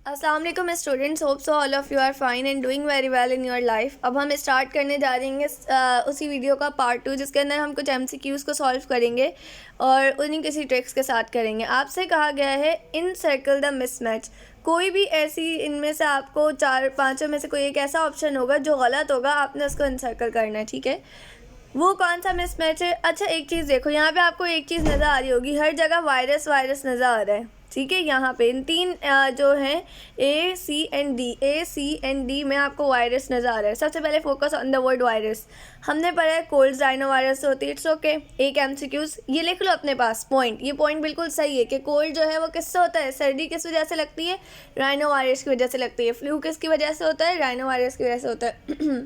अस्सलाम वालेकुम students, hope so all of you are fine and doing very well in your life. अब हम start करने जा रहे हैं उसी वीडियो का पार्ट 2, जिसके अंदर हम कुछ MCQs को सॉल्व करेंगे और उन्हीं किसी ट्रिक्स के साथ करेंगे। आपसे कहा गया है इन सर्कल द मिसमैच। कोई भी ऐसी इनमें से आपको 4-5 में से कोई एक ऐसा ऑप्शन होगा जो गलत होगा, आपने उसको इनसर्कल करना है। ठीक है, वो कौन सा मिसमैच है? अच्छा, एक चीज़ देखो, यहाँ पे आपको एक चीज़ नज़र आ रही होगी, हर जगह वायरस वायरस नज़र आ रहा है। ठीक है, यहाँ पे इन तीन जो हैं A, C एंड D में आपको वायरस नज़र आ रहा है। सबसे पहले focus on the word virus. हमने पढ़ा है कोल्ड राइनो वायरस होती है। इट्स ओके, एक MCQs ये लिख लो अपने पास। पॉइंट, ये पॉइंट बिल्कुल सही है कि कोल्ड जो है वो किससे होता है? सर्दी किस वजह से लगती है? राइनो वायरस की वजह से लगती है। फ्लू किसकी वजह से होता है? राइनो वायरस की वजह से होता है।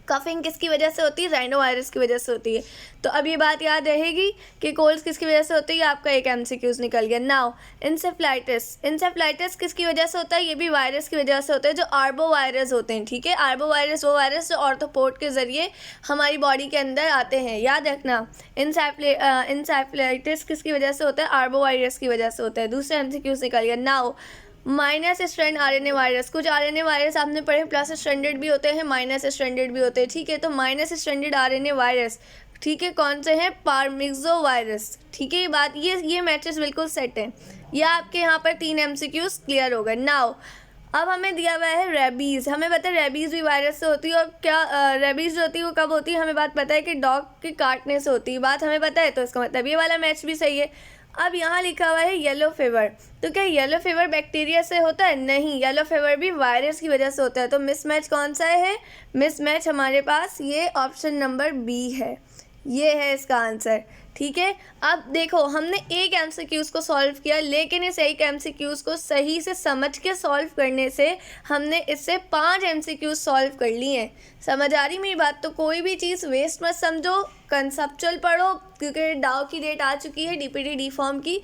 कफिंग किसकी वजह से होती है? राइनो वायरस की वजह से होती है। तो अब ये बात याद रहेगी कि कोल्ड्स किसकी वजह से होती है। आपका एक MCQs निकल गया। नाउ इंसेफ्लाइटिस किसकी वजह से होता है? ये भी वायरस की वजह से होता है, जो आर्बो वायरस होते हैं। ठीक है, आर्बो वायरस वो वायरस जो ऑर्थोपोड के ज़रिए हमारी बॉडी के अंदर आते हैं, याद रखना। इंसेफ्लाइटिस किसकी वजह से होता है? आर्बो वायरस की वजह से होता है। दूसरा MCQs निकल गया। Now minus strand RNA virus. कुछ RNA वायरस आपने पढ़े प्लस स्ट्रैंडेड भी होते हैं, माइनस स्ट्रैंडेड भी होते हैं। ठीक है, तो माइनस स्ट्रैंडेड RNA वायरस, ठीक है, कौन से हैं? पार्मिक्सो वायरस। ठीक है, ये बात ये मैचेस बिल्कुल सेट हैं। यह आपके यहाँ पर 3 MCQs क्लियर हो गए। नाउ अब हमें दिया हुआ है रेबीज़। हमें पता है रेबीज़ भी वायरस से होती है। और क्या रेबीज़ जो होती है वो कब होती है? हमें बात पता है कि डॉग के काटने से होती है। बात हमें पता है, तो इसका मतलब ये वाला मैच भी सही है। अब यहाँ लिखा हुआ है येलो फीवर। तो क्या येलो फीवर बैक्टीरिया से होता है? नहीं, येलो फीवर भी वायरस की वजह से होता है। तो मिसमैच कौन सा है? मिसमैच हमारे पास ये ऑप्शन नंबर B है, ये है इसका आंसर। ठीक है, अब देखो हमने एक MCQs को सॉल्व किया, लेकिन इस एक MCQs को सही से समझ के सॉल्व करने से हमने इससे 5 MCQs सॉल्व कर लिए हैं। समझ आ रही मेरी बात? तो कोई भी चीज़ वेस्ट मत समझो, कंसेप्चुअल पढ़ो, क्योंकि डाउ की डेट आ चुकी है DPT D फॉर्म की।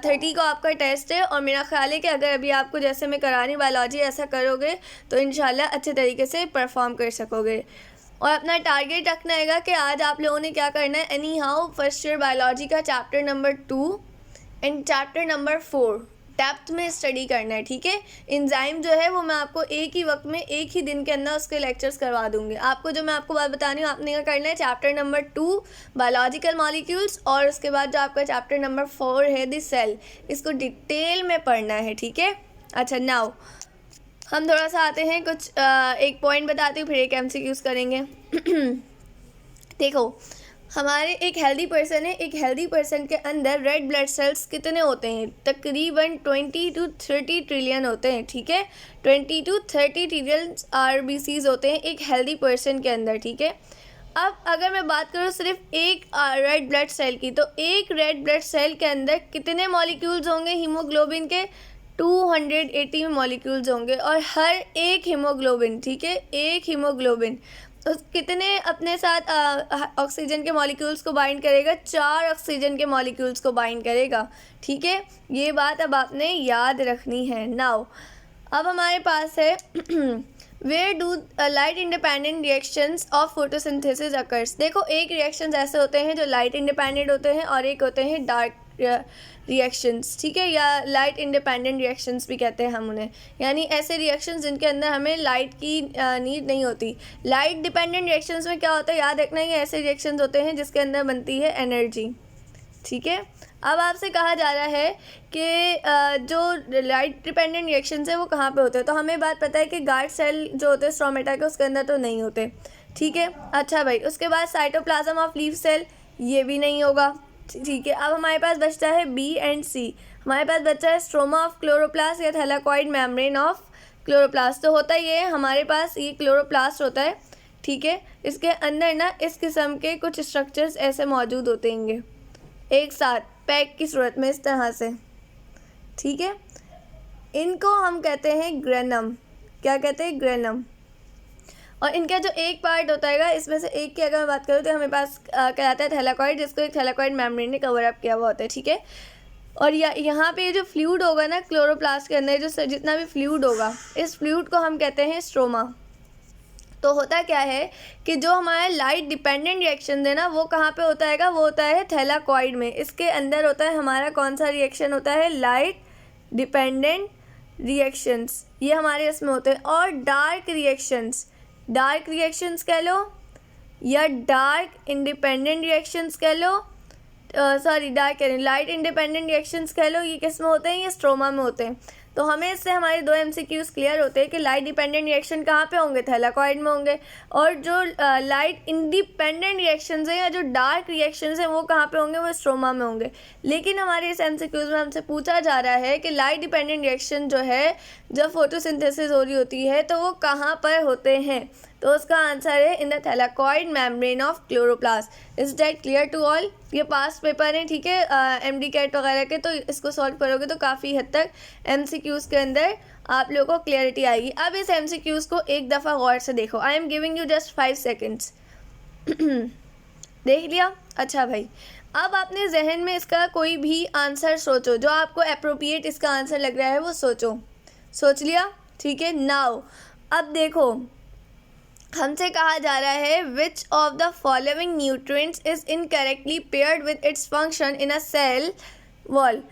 30 को आपका टेस्ट है, और मेरा ख्याल है कि अगर अभी आपको जैसे मैं करा रही बायोलॉजी ऐसा करोगे तो इंशाल्लाह अच्छे तरीके से परफॉर्म कर सकोगे। और अपना टारगेट रखना है कि आज आप लोगों ने क्या करना है, anyhow first year biology का chapter number 2 and chapter number 4 depth में स्टडी करना है। ठीक है, एंजाइम जो है वो मैं आपको एक ही वक्त में एक ही दिन के अंदर उसके लेक्चर्स करवा दूंगी। आपको जो मैं आपको बात बता रही हूँ, आपने क्या करना है, चैप्टर नंबर 2 बायोलॉजिकल मॉलिक्यूल्स, और उसके बाद जो आपका चैप्टर नंबर 4 है द सेल, इसको डिटेल में पढ़ना है। ठीक है, अच्छा नाउ हम थोड़ा सा आते हैं कुछ एक पॉइंट बताती हूँ, फिर एक MCQs करेंगे। देखो, हमारे एक हेल्दी पर्सन है, एक हेल्दी पर्सन के अंदर रेड ब्लड सेल्स कितने होते हैं? तकरीबन 20 to 30 ट्रिलियन होते हैं। ठीक है, 20 to 30 ट्रिलियन RBCs होते हैं एक हेल्दी पर्सन के अंदर। ठीक है, अब अगर मैं बात करूँ सिर्फ एक रेड ब्लड सेल की, तो एक रेड ब्लड सेल के अंदर कितने मॉलिक्यूल्स होंगे हीमोग्लोबिन के? 280 मॉलिक्यूल्स होंगे। और हर एक हीमोग्लोबिन, ठीक है, एक हीमोग्लोबिन तो कितने अपने साथ ऑक्सीजन के मॉलिक्यूल्स को बाइंड करेगा? 4 ऑक्सीजन के मॉलिक्यूल्स को बाइंड करेगा। ठीक है, ये बात अब आपने याद रखनी है। नाउ अब हमारे पास है where do light independent reactions of photosynthesis occurs. देखो, एक रिएक्शंस ऐसे होते हैं जो लाइट इंडिपेंडेंट होते हैं, और एक होते हैं डार्क रिएक्शंस। ठीक है, या लाइट इंडिपेंडेंट रिएक्शंस भी कहते हैं हम उन्हें, यानी ऐसे रिएक्शंस जिनके अंदर हमें लाइट की नीड नहीं होती। लाइट डिपेंडेंट रिएक्शंस में क्या होता है, याद रखना, ये ऐसे रिएक्शंस होते हैं जिसके अंदर बनती है एनर्जी। ठीक है, अब आपसे कहा जा रहा है कि जो लाइट डिपेंडेंट रिएक्शंस है वो कहाँ पे होते हैं? तो हमें बात पता है कि गार्ड सेल जो होते हैं स्ट्रोमेटा के, उसके अंदर तो नहीं होते। ठीक है, अच्छा भाई, उसके बाद साइटोप्लाज्म ऑफ लीफ सेल, ये भी नहीं होगा। ठीक है, अब हमारे पास बचता है B एंड C। हमारे पास बचा है स्ट्रोमा ऑफ क्लोरोप्लास्ट या थैलाकॉइड मेम्ब्रेन ऑफ क्लोरोप्लास्ट। तो होता ये है, हमारे पास ये क्लोरोप्लास्ट होता है। ठीक है, इसके अंदर ना इस किस्म के कुछ स्ट्रक्चर्स ऐसे मौजूद होते हैं एक साथ पैक की सूरत में, इस तरह से। ठीक है, इनको हम कहते हैं ग्रेनम। क्या कहते हैं? ग्रेनम। और इनका जो एक पार्ट होता है, इसमें से एक की अगर मैं बात करूँ तो हमें पास कहलाता है थैलाकॉइड, जिसको एक थैलाकॉइड मेम्ब्रेन ने कवर अप किया हुआ होता है। ठीक है, और यहाँ पे जो फ्लूइड होगा ना क्लोरोप्लास्ट के अंदर, जो जितना भी फ्लूइड होगा, इस फ्लूइड को हम कहते हैं स्ट्रोमा। तो होता क्या है कि जो हमारे लाइट डिपेंडेंट रिएक्शन है ना, वो कहाँ पे होता है? वो होता है थैलाकॉइड में। इसके अंदर होता है हमारा कौन सा रिएक्शन होता है? लाइट डिपेंडेंट रिएक्शंस, ये हमारे इसमें होते हैं। और डार्क रिएक्शंस कह लो या डार्क इंडिपेंडेंट रिएक्शंस कह लो, डार्क लाइट इंडिपेंडेंट रिएक्शंस कह लो, ये किस में होते हैं? ये स्ट्रोमा में होते हैं। तो हमें इससे हमारे 2 MCQs क्लियर होते हैं कि लाइट डिपेंडेंट रिएक्शन कहाँ पे होंगे? थैलाकॉइड में होंगे। और जो लाइट इंडिपेंडेंट रिएक्शंस हैं या जो डार्क रिएक्शंस हैं वो कहाँ पे होंगे? वो स्ट्रोमा में होंगे। लेकिन हमारे इस MCQs में हमसे पूछा जा रहा है कि लाइट डिपेंडेंट रिएक्शन जो है जब फोटोसिंथेसिस हो रही होती है तो वो कहाँ पर होते हैं? तो उसका आंसर है in the thylakoid membrane of chloroplast. Is that clear to all? ये पास्ट पेपर है, ठीक है, MD कैट वगैरह के, तो इसको सॉल्व करोगे तो काफ़ी हद तक MCQs के अंदर आप लोगों को क्लियरिटी आएगी। अब इस MCQs को एक दफ़ा गौर से देखो। I am giving you just 5 seconds. देख लिया? अच्छा भाई, अब आपने जहन में इसका कोई भी आंसर सोचो, जो आपको अप्रोप्रिएट इसका आंसर लग रहा है वो सोचो। सोच लिया? ठीक है। नाउ अब देखो, हमसे कहा जा रहा है which of the following nutrients is incorrectly paired with its function in a cell wall.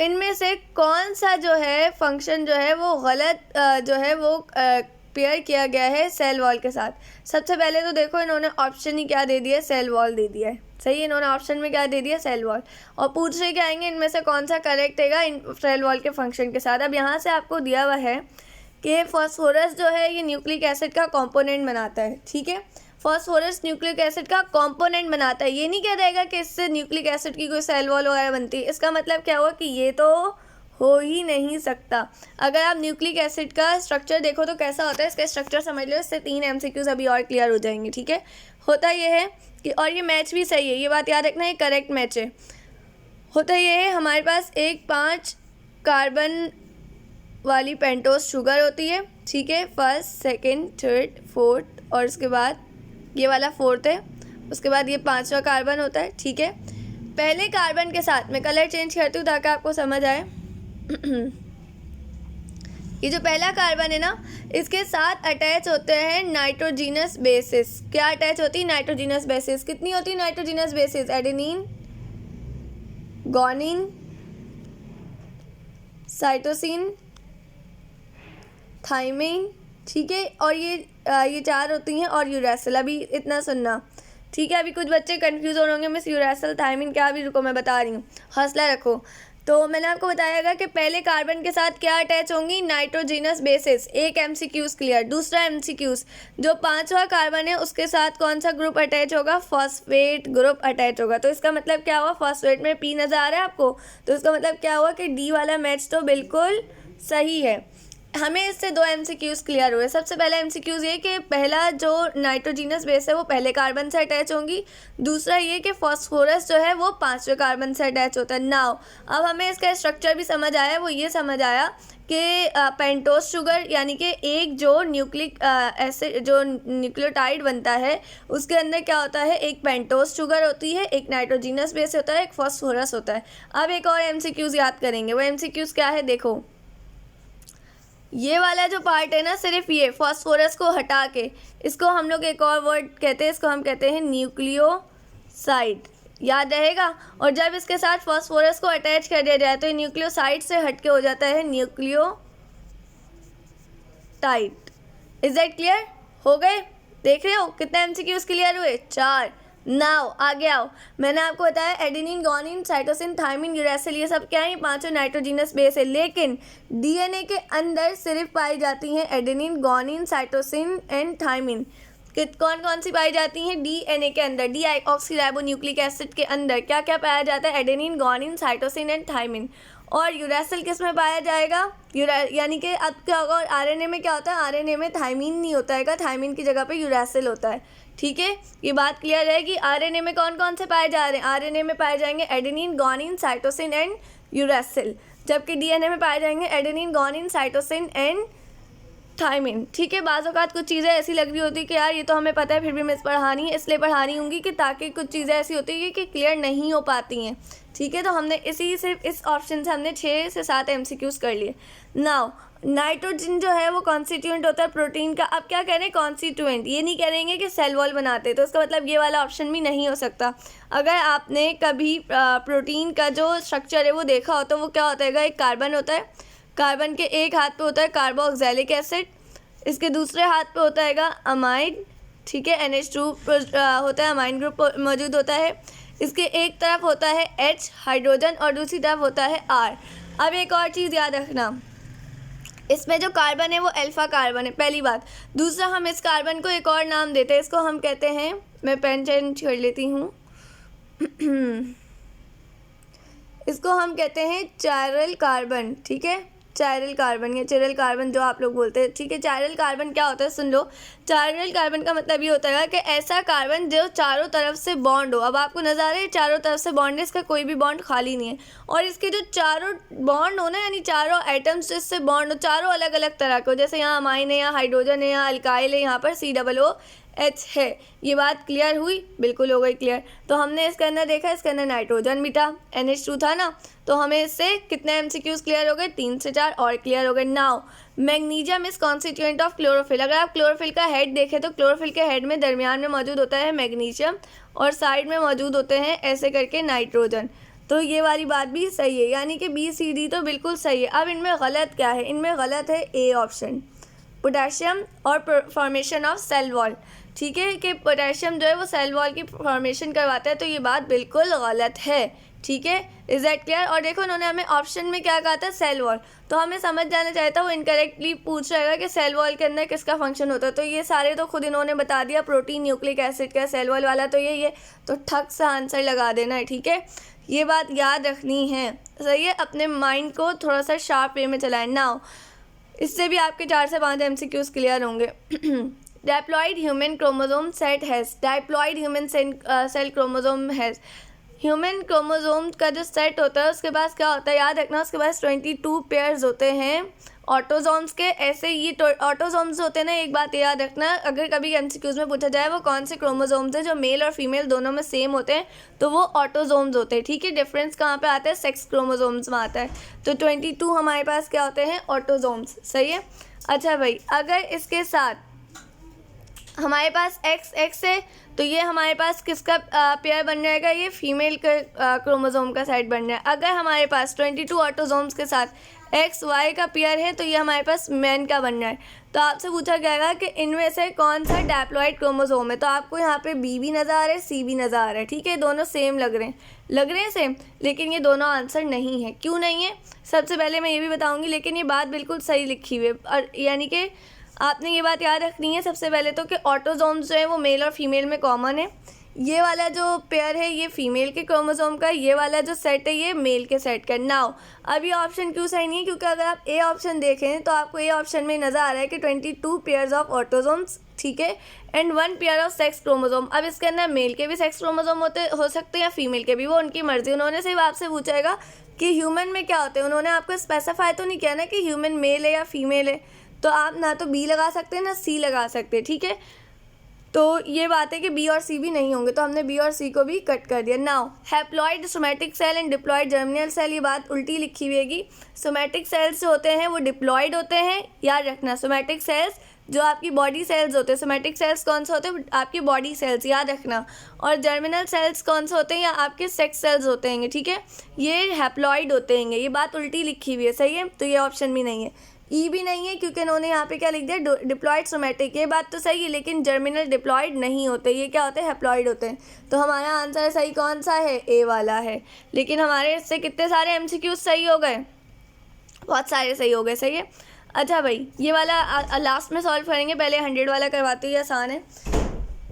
इनमें से कौन सा जो है फंक्शन जो है वो गलत जो है वो पेयर किया गया है सेल वॉल के साथ। सबसे पहले तो देखो, इन्होंने ऑप्शन ही क्या दे दिया है? सेल वॉल दे दिया है। सही है, इन्होंने ऑप्शन में क्या दे दिया? Cell wall. और पूछ रहे क्या आएंगे इनमें से कौन सा करेक्ट हैगा इन सेल वॉल के फंक्शन के साथ। अब यहाँ से आपको दिया हुआ है कि फॉस्फोरस जो है ये न्यूक्लिक एसिड का कंपोनेंट बनाता है। ठीक है, फॉस्फोरस न्यूक्लिक एसिड का कंपोनेंट बनाता है। ये नहीं कह रहेगा कि इससे न्यूक्लिक एसिड की कोई सेल वॉल वगैरह बनती है। इसका मतलब क्या हुआ कि ये तो हो ही नहीं सकता। अगर आप न्यूक्लिक एसिड का स्ट्रक्चर देखो तो कैसा होता है, इसका स्ट्रक्चर समझ लो। इससे 3 MCQs अभी और क्लियर हो जाएंगे। ठीक है, होता ये है कि, और ये मैच भी सही है, ये बात याद रखना, ये करेक्ट मैच है। होता ये है, हमारे पास एक 5 कार्बन वाली पेंटोस शुगर होती है। ठीक है, 1st, 2nd, 3rd, 4th और उसके बाद ये वाला 4th है। उसके बाद ये 5वां कार्बन होता है। ठीक है, पहले कार्बन के साथ मैं कलर चेंज करती हूँ ताकि आपको समझ आए। ये जो पहला कार्बन है ना, इसके साथ अटैच होते हैं नाइट्रोजिनस बेसिस। क्या अटैच होती है? Nitrogenous basis. कितनी होती है nitrogenous basis? Adenine, guanine, cytosine, thymine. ठीक है, और ये 4 होती हैं, और यूरेसिल। अभी इतना सुनना, ठीक है। अभी कुछ बच्चे कंफ्यूज हो रहे होंगे, मिस यूरेसिल थाइमिन क्या? अभी रुको, मैं बता रही हूँ, हौसला रखो। तो मैंने आपको बताया कि पहले कार्बन के साथ क्या अटैच होंगी? Nitrogenous basis. एक MCQs क्लियर। दूसरा MCQs, जो 5वां कार्बन है उसके साथ कौन सा ग्रुप अटैच होगा? फॉस्फेट ग्रुप अटैच होगा। तो इसका मतलब क्या हुआ? फॉस्फेट में P नज़र आ रहा है आपको, तो इसका मतलब क्या हुआ कि D वाला मैच तो बिल्कुल सही है। हमें इससे 2 MCQs क्लियर हुए। सबसे पहला MCQs ये कि पहला जो नाइट्रोजिनस बेस है वो पहले कार्बन से अटैच होंगी। दूसरा ये कि फॉस्फोरस जो है वो 5वें कार्बन से अटैच होता है। नाउ अब हमें इसका स्ट्रक्चर भी समझ आया। वो ये समझ आया कि पेंटोस शुगर यानी कि एक जो न्यूक्लिक एसिड जो न्यूक्लियोटाइड बनता है उसके अंदर क्या होता है? एक पेंटोस शुगर होती है, एक नाइट्रोजिनस बेस होता है, एक फॉस्फोरस होता है। अब एक और MCQs याद करेंगे। वो MCQs क्या है? देखो, ये वाला जो पार्ट है ना, सिर्फ ये फॉस्फोरस को हटा के इसको हम लोग एक और वर्ड कहते हैं, इसको हम कहते हैं न्यूक्लियोसाइड। याद रहेगा। और जब इसके साथ फॉस्फोरस को अटैच कर दिया जाए तो ये न्यूक्लियोसाइड से हटके हो जाता है न्यूक्लियोटाइड। Is that clear? हो गए? देख रहे हो कितने MCQs क्लियर हुए? 4। नाउ आगे आओ। मैंने आपको बताया adenine, guanine, cytosine, thymine, uracil, ये सब क्या है? 5 नाइट्रोजिनस बेस है। लेकिन DNA के अंदर सिर्फ पाई जाती हैं adenine, guanine, cytosine and thymine. कौन कौन सी पाई जाती हैं? DNA के अंदर, डीऑक्सीराइबोन्यूक्लिक एसिड के अंदर क्या क्या पाया जाता है? Adenine, guanine, cytosine and thymine. और यूरेसिल किस में पाया जाएगा? यानी कि अब क्या होगा? और RNA में क्या होता है? RNA में थाइमिन नहीं होता है, थाइमिन की जगह पे यूरेसिल होता है। ठीक है, ये बात क्लियर है कि RNA में कौन कौन से पाए जा रहे हैं? RNA में पाए जाएंगे adenine, guanine, cytosine and uracil, जबकि DNA में पाए जाएंगे adenine, guanine, cytosine and thymine. ठीक है, बाज़ औक़ात कुछ चीज़ें ऐसी लग रही होती कि यार ये तो हमें पता है फिर भी मिस पढ़ानी है, इसलिए पढ़ानी होंगी कि ताकि कुछ चीज़ें ऐसी होती है कि क्लियर नहीं हो पाती हैं। ठीक है, तो हमने सिर्फ इस ऑप्शन से हमने 6 से 7 MCQs कर लिए। नाउ नाइट्रोजन जो है वो कॉन्स्टिट्यूएंट होता है प्रोटीन का। अब क्या कह रहे हैं? कॉन्स्टिट्यूएंट। ये नहीं करेंगे कि सेल वॉल बनाते, तो इसका मतलब ये वाला ऑप्शन भी नहीं हो सकता। अगर आपने कभी प्रोटीन का जो स्ट्रक्चर है वो देखा हो तो वो क्या होता है? एक कार्बन होता है, कार्बन के एक हाथ पे होता है कार्बोक्सिलिक एसिड, इसके दूसरे हाथ पे होता है अमाइन, ठीक है, NH2 होता है, अमाइन ग्रुप मौजूद होता है। इसके एक तरफ होता है H हाइड्रोजन और दूसरी तरफ होता है R। अब एक और चीज़ याद रखना, इसमें जो कार्बन है वो अल्फा कार्बन है, पहली बात। दूसरा, हम इस कार्बन को एक और नाम देते हैं, इसको हम कहते हैं, मैं पेन चेंज कर लेती हूँ इसको हम कहते हैं चायरल कार्बन, ठीक है, चायरल कार्बन या चिरल कार्बन जो आप लोग बोलते हैं, ठीक है। चायरल कार्बन क्या होता है सुन लो। चायरल कार्बन का मतलब ये होता है कि ऐसा कार्बन जो चारों तरफ से बॉन्ड हो। अब आपको नजर आ रहा है चारों तरफ से बॉन्ड है, इसका कोई भी बॉन्ड खाली नहीं है, और इसके जो चारों बॉन्ड हो ना, यानी चारों एटम्स जिससे बॉन्ड हो, चारों अलग अलग तरह के हो, जैसे यहाँ अमाइन है, यहाँ हाइड्रोजन है, यहाँ अल्काइल है, यहाँ पर COOH है। ये बात क्लियर हुई? बिल्कुल हो गई क्लियर। तो हमने इसके अंदर देखा, इसके अंदर नाइट्रोजन भी था, NH2 था ना, तो हमें इससे कितने MCQs क्लियर हो गए? 3 से 4 और क्लियर हो गए। Now magnesium is constituent of chlorophyll. अगर आप क्लोरोफिल का हेड देखें तो क्लोरोफिल के हेड में दरमियान में मौजूद होता है मैग्नीशियम और साइड में मौजूद होते हैं ऐसे करके नाइट्रोजन। तो ये वाली बात भी सही है, यानी कि BCD तो बिल्कुल सही है। अब इनमें गलत क्या है? इनमें गलत है A ऑप्शन, पोटेशियम और फॉर्मेशन ऑफ सेल वॉल, ठीक है, कि पोटेशियम जो है वो सेल वॉल की फॉर्मेशन करवाता है, तो ये बात बिल्कुल गलत है, ठीक है। Is that clear? और देखो उन्होंने हमें ऑप्शन में क्या कहा था? सेल वॉल, तो हमें समझ जाना चाहिए था, वो इनकरेक्टली पूछ रहेगा कि सेल वॉल के अंदर किसका फंक्शन होता है, तो ये सारे तो खुद इन्होंने बता दिया, प्रोटीन न्यूक्लिक एसिड का, सेल वॉल वाला तो ये तो ठक सा आंसर लगा देना है, ठीक है। ये बात याद रखनी है, सही है। अपने माइंड को थोड़ा सा शार्प वे में चलाएं। नाउ इससे भी आपके 4 से 5 MCQs क्लियर होंगे। Diploid human chromosome set has, diploid human cell chromosome has, human chromosome का जो सेट होता है उसके पास क्या होता है याद रखना, उसके पास 22 पेयर्स होते हैं ऑटोजोम्स के। ऐसे ये ऑटोजोम्स होते हैं ना, एक बात याद रखना, अगर कभी MCQs में पूछा जाए वो कौन से क्रोमोसोम्स हैं जो मेल और फीमेल दोनों में सेम होते हैं, तो वो ऑटोजोम्स होते हैं, ठीक है। डिफरेंस कहाँ पे आता है? सेक्स क्रोमोसोम्स में आता है। तो 22 हमारे पास क्या होते हैं? ऑटोजोम्स, सही है। अच्छा भाई, अगर इसके साथ हमारे पास XX है तो ये हमारे पास किसका पेयर बन जाएगा? ये फीमेल का क्रोमोसोम का सेट बन रहा है। अगर हमारे पास 22 ऑटोजोम्स के साथ XY का पेयर है तो ये हमारे पास मैन का बन रहा है। तो आपसे पूछा जाएगा कि इनमें से कौन सा डैप्लॉइड क्रोमोसोम है, तो आपको यहाँ पे B भी नज़र आ रहा है, C भी नज़र आ रहा है, ठीक है। दोनों सेम लग रहे हैं सेम, लेकिन ये दोनों आंसर नहीं है। क्यों नहीं है? सबसे पहले मैं ये भी बताऊँगी, लेकिन ये बात बिल्कुल सही लिखी हुई है, और यानी कि आपने ये बात याद रखनी है सबसे पहले तो कि ऑटोजोम्स जो है वो मेल और फीमेल में कॉमन है। ये वाला जो पेयर है ये फीमेल के क्रोमोसोम का, ये वाला जो सेट है ये मेल के सेट का। नाउ अब ये ऑप्शन क्यों सही नहीं है? क्योंकि अगर आप A ऑप्शन देखें तो आपको A ऑप्शन में नज़र आ रहा है कि 22 पेयर्स ऑफ ऑटोजोम्स, ठीक है, and 1 pair of sex chromosome. अब इसके अंदर मेल के भी सेक्स क्रोमोसोम हो सकते हैं या फीमेल के भी, वो उनकी मर्जी। उन्होंने सिर्फ आपसे पूछेगा कि ह्यूमन में क्या होते हैं, उन्होंने आपको स्पेसिफाई तो नहीं किया ना कि ह्यूमन मेल है या फीमेल है, तो आप ना तो B लगा सकते हैं ना C लगा सकते हैं, ठीक है। तो ये बात है कि B और C भी नहीं होंगे, तो हमने B और C को भी कट कर दिया। Now haploid somatic cell and diploid germinal cell, ये बात उल्टी लिखी हुई है। सोमैटिक सेल्स जो होते हैं वो डिप्लॉइड होते हैं, याद रखना। सोमैटिक सेल्स जो आपकी बॉडी सेल्स होते हैं, सोमैटिक सेल्स कौन से होते हैं? आपकी बॉडी सेल्स, याद रखना। और जर्मिनल सेल्स कौन से होते हैं? या आपके सेक्स सेल्स होते हैं, ठीक है, ये हैप्लॉइड होते हैं। ये बात उल्टी लिखी हुई है, सही है, तो ये ऑप्शन भी नहीं है। E भी नहीं है क्योंकि इन्होंने यहाँ पे क्या लिख दिया? Diploid somatic. ये बात तो सही है, लेकिन जर्मिनल डिप्लॉइड नहीं होते, ये क्या होते हैं? हैप्लॉइड होते हैं। तो हमारा आंसर सही कौन सा है? A वाला है। लेकिन हमारे इससे कितने सारे MCQs सही हो गए? बहुत सारे सही हो गए, सही है। अच्छा भाई, ये वाला लास्ट में सॉल्व करेंगे, पहले 100 वाला करवाती हूँ, आसान है।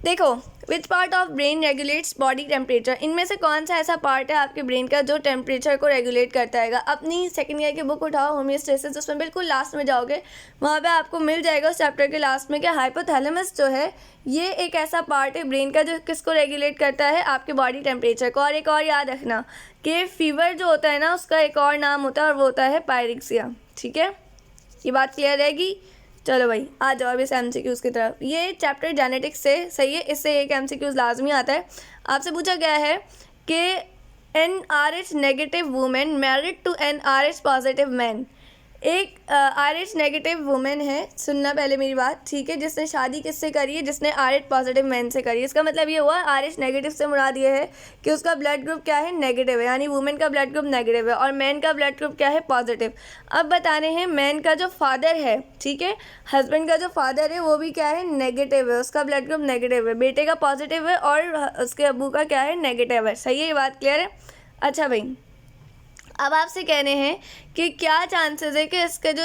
देखो, which part of brain regulates body temperature, इनमें से कौन सा ऐसा पार्ट है आपके ब्रेन का जो टेम्परेचर को रेगुलेट करता है? अपनी सेकंड ईयर की बुक उठाओ, होमियोस्टेसिस, उसमें बिल्कुल लास्ट में जाओगे, वहाँ पे आपको मिल जाएगा उस चैप्टर के लास्ट में कि हाइपोथैलेमस जो है ये एक ऐसा पार्ट है ब्रेन का जो किसको रेगुलेट करता है? आपके बॉडी टेम्परेचर को। और एक और याद रखना कि फीवर जो होता है ना, उसका एक और नाम होता है और वो होता है पायरिक्सिया, ठीक है। ये बात क्लियर रहेगी? चलो भाई, आ जाओ अब इस MCQs की तरफ। ये चैप्टर जेनेटिक्स से सही है, इससे एक MCQs लाजमी आता है। आपसे पूछा गया है कि NRH negative women married to NRH positive man, एक RH नेगेटिव वुमेन है, सुनना पहले मेरी बात, ठीक है, जिसने शादी किससे करी है, जिसने RH पॉजिटिव मैन से करी है। इसका मतलब ये हुआ RH नेगेटिव से मुराद ये है कि उसका ब्लड ग्रुप क्या है, नेगेटिव है, यानी वुमेन का ब्लड ग्रुप नेगेटिव है और मैन का ब्लड ग्रुप क्या है, पॉजिटिव। अब बताने हैं मैन का जो फादर है, ठीक है, हस्बैंड का जो फादर है वो भी क्या है, नेगेटिव है, उसका ब्लड ग्रुप नेगेटिव है, बेटे का पॉजिटिव है और उसके अब्बू का क्या है, नेगेटिव है। सही है, ये बात क्लियर है। अच्छा भाई, अब आपसे कह रहे हैं कि क्या चांसेस है कि इसका जो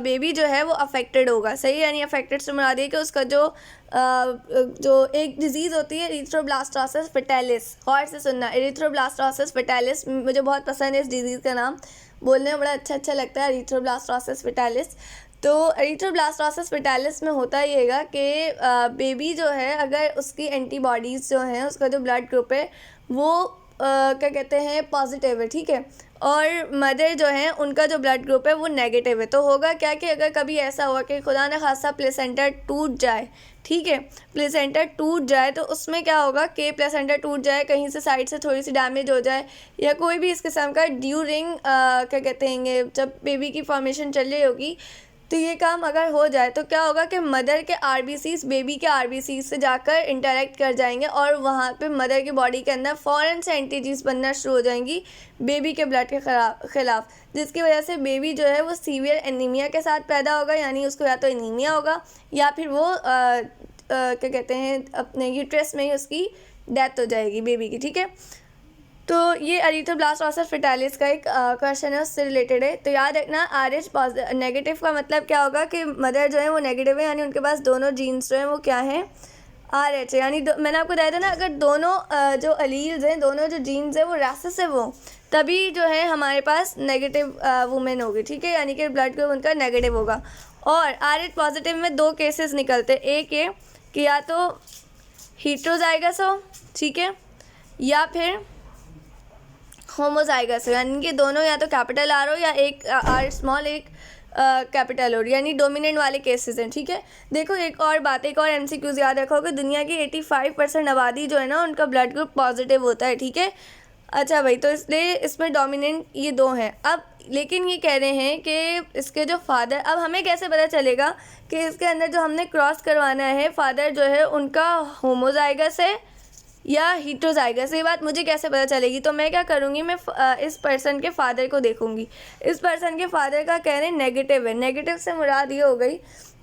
बेबी जो है वो अफेक्टेड होगा। सही है, यानी अफेक्टेड से मुराद है कि उसका जो एक डिजीज़ होती है एरिथ्रोब्लास्टोसिस फेटालिस, गौर से सुनना, एरिथ्रोब्लास्टोसिस फेटालिस, मुझे बहुत पसंद है इस डिजीज़ का नाम, बोलने में बड़ा अच्छा लगता है, एरिथ्रोब्लास्टोसिस फेटालिस। तो एरिथ्रोब्लास्टोसिस फेटालिस में होता ये है कि बेबी जो है, अगर उसकी एंटीबॉडीज़ जो हैं, उसका जो ब्लड ग्रुप है वो क्या कहते हैं, पॉजिटिव है, ठीक है, और मदर जो है उनका जो ब्लड ग्रुप है वो नेगेटिव है। तो होगा क्या कि अगर कभी ऐसा हुआ कि खुदा न खासा प्लेसेंटा टूट जाए, ठीक है, प्लेसेंटा टूट जाए, तो उसमें क्या होगा कि प्लेसेंटा टूट जाए, कहीं से साइड से थोड़ी सी डैमेज हो जाए या कोई भी इस किस्म का ड्यूरिंग क्या कहते हैं, जब बेबी की फॉर्मेशन चल रही होगी, तो ये काम अगर हो जाए तो क्या होगा कि मदर के RBCs बेबी के RBCs से जाकर इंटरेक्ट कर जाएंगे और वहाँ पे मदर की बॉडी के अंदर फ़ौरन से एंटीजीज बनना शुरू हो जाएंगी बेबी के ब्लड के ख़िलाफ़, जिसकी वजह से बेबी जो है वो सीवियर एनीमिया के साथ पैदा होगा, यानी उसको या तो एनीमिया होगा या फिर वो क्या कहते हैं, अपने यूट्रस में ही उसकी डेथ हो जाएगी बेबी की, ठीक है। तो ये एरिथ्रोब्लास्टोसिस फेटालिस का एक क्वेश्चन है, उससे रिलेटेड है। तो याद रखना, RH नेगेटिव का मतलब क्या होगा कि मदर जो है वो नेगेटिव है, यानी उनके पास दोनों जीन्स जो हैं वो क्या हैं, RH है, यानी मैंने आपको बताया था ना, अगर दोनों जो अलील्स हैं, दोनों जो जीन्स हैं वो रेसेसिव हो, तभी जो है हमारे पास नेगेटिव वुमेन होगी, ठीक है, यानी कि ब्लड ग्रुप उनका नेगेटिव होगा। और RH पॉजिटिव में दो केसेस निकलते, एक ये कि या तो हीट्रोजाइगस हो, ठीक है, या फिर होमोजाइगस हो, यानी कि दोनों या तो कैपिटल R हो या एक R स्मॉल एक कैपिटल हो, यानी डोमिनेंट वाले केसेस हैं, ठीक है। देखो एक और बात, एक और MCQs याद रखो कि दुनिया की 85% आबादी जो है ना, उनका ब्लड ग्रुप पॉजिटिव होता है, ठीक है। अच्छा भाई, तो इसलिए इसमें डोमिनेंट ये दो हैं। अब लेकिन ये कह रहे हैं कि इसके जो फादर, अब हमें कैसे पता चलेगा कि इसके अंदर जो हमने क्रॉस करवाना है, फादर जो है उनका होमोजाइगस है या हीट्रोजाइगस, ये बात मुझे कैसे पता चलेगी। तो मैं क्या करूँगी, मैं इस पर्सन के फादर को देखूँगी। इस पर्सन के फादर का कह रहे हैं नेगेटिव है, नेगेटिव से मुराद ये हो गई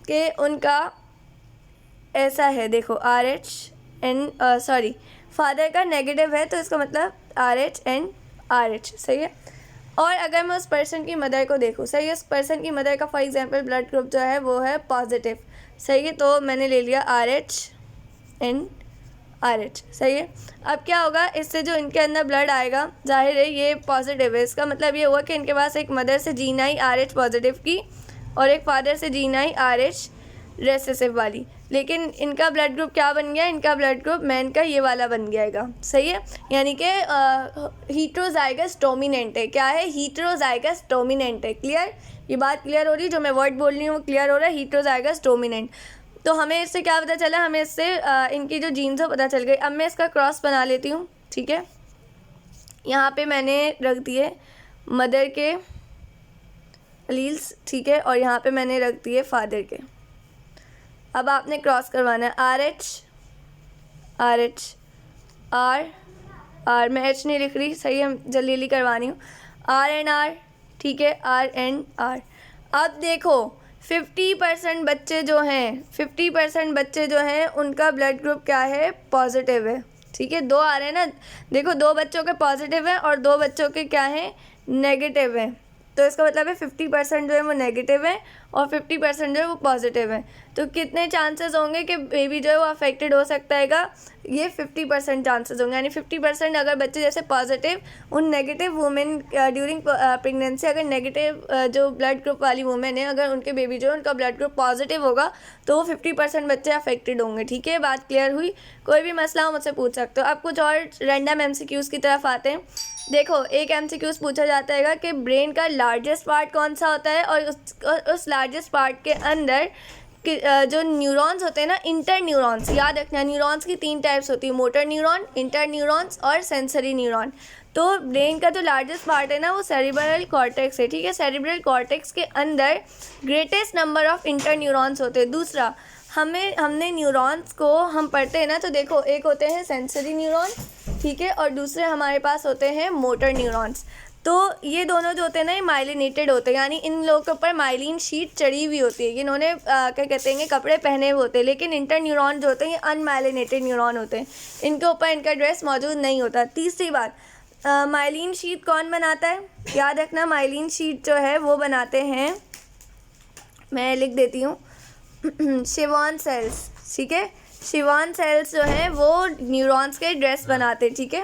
कि उनका ऐसा है, देखो फादर का नेगेटिव है, तो इसका मतलब RH एंड RH, सही है। और अगर मैं उस पर्सन की मदर को देखूँ, सही है, उस पर्सन की मदर का फॉर एग्जांपल ब्लड ग्रुप जो है वो है पॉजिटिव, सही है, तो मैंने ले लिया RH एंड RH, सही है। अब क्या होगा, इससे जो इनके अंदर ब्लड आएगा, जाहिर है ये पॉजिटिव है, इसका मतलब ये हुआ कि इनके पास एक मदर से जीन आई RH पॉजिटिव की और एक फादर से जीन आई RH रेसेसिव वाली, लेकिन इनका ब्लड ग्रुप क्या बन गया, इनका ब्लड ग्रुप मैन का ये वाला बन जाएगा, सही है, यानी कि हीट्रोजाइगस डोमिनेंट है। क्या है, हीट्रोजाइगस डोमिनेंट है। क्लियर, ये बात क्लियर हो रही है, जो मैं वर्ड बोल रही हूँ वो क्लियर हो रहा है, हीट्रोजाइगस डोमिनेंट। तो हमें इससे क्या पता चला, हमें इससे इनकी जो जीन्स है पता चल गई। अब मैं इसका क्रॉस बना लेती हूँ, ठीक है। यहाँ पे मैंने रख दिए मदर के एलील्स, ठीक है, और यहाँ पे मैंने रख दिए फादर के। अब आपने क्रॉस करवाना है RH R, मैं H नहीं लिख रही, सही है, जल्दी करवानी हूँ, R एंड R, ठीक है, R एंड R। अब देखो 50% बच्चे जो हैं, 50% बच्चे जो हैं उनका ब्लड ग्रुप क्या है, पॉजिटिव है, ठीक है। दो आ रहे हैं ना, देखो 2 बच्चों के पॉजिटिव है और 2 बच्चों के क्या है, नेगेटिव है, तो इसका मतलब है 50% जो है वो नेगेटिव है और 50% जो है वो पॉजिटिव है। तो कितने चांसेस होंगे कि बेबी जो है वो अफेक्टेड हो सकता है, ये 50% चांसेस होंगे, यानी 50% अगर बच्चे जैसे पॉजिटिव, उन नेगेटिव वुमेन ड्यूरिंग प्रेगनेंसी, अगर नेगेटिव जो ब्लड ग्रुप वाली वुमेन है, अगर उनके बेबी जो है उनका ब्लड ग्रुप पॉजिटिव होगा तो वो 50% बच्चे अफेक्टेड होंगे, ठीक है। बात क्लियर हुई, कोई भी मसला हो मुझसे पूछ सकते हो। अब कुछ और रैंडम MCQs की तरफ आते हैं। देखो एक MCQs पूछा जाता है कि ब्रेन का लार्जेस्ट पार्ट कौन सा होता है और उस लार्जेस्ट पार्ट के अंदर जो न्यूरॉन्स होते हैं ना, इंटर न्यूरॉन्स, याद रखना न्यूरॉन्स की 3 टाइप्स होती है, मोटर न्यूरॉन, इंटर न्यूरॉन्स और सेंसरी न्यूरॉन। तो ब्रेन का जो लार्जेस्ट पार्ट है ना वो सेरिब्रल कॉर्टेक्स है, ठीक है। सेरिब्रल कॉर्टेक्स के अंदर greatest number of inter neurons होते हैं। दूसरा, हमने न्यूरॉन्स को हम पढ़ते हैं ना, तो देखो एक होते हैं सेंसरी न्यूरॉन, ठीक है, और दूसरे हमारे पास होते हैं मोटर न्यूरॉन्स। तो ये दोनों जो होते हैं ना ये माइलिनेटेड होते हैं, यानी इन लोगों के ऊपर माइलिन शीट चढ़ी हुई होती है, इन्होंने क्या कहते हैं कपड़े पहने हुए होते हैं। लेकिन इंटर न्यूरॉन जो होते हैं ये अनमाइलिनेटेड न्यूरॉन होते हैं, इनके ऊपर इनका ड्रेस मौजूद नहीं होता। तीसरी बात, माइलिन शीट कौन बनाता है, याद रखना माइलिन शीट जो है वो बनाते हैं, मैं लिख देती हूँ, शिवॉन सेल्स, ठीक है। शिवॉन सेल्स जो हैं वो न्यूरॉन्स के ड्रेस बनाते हैं, ठीक है।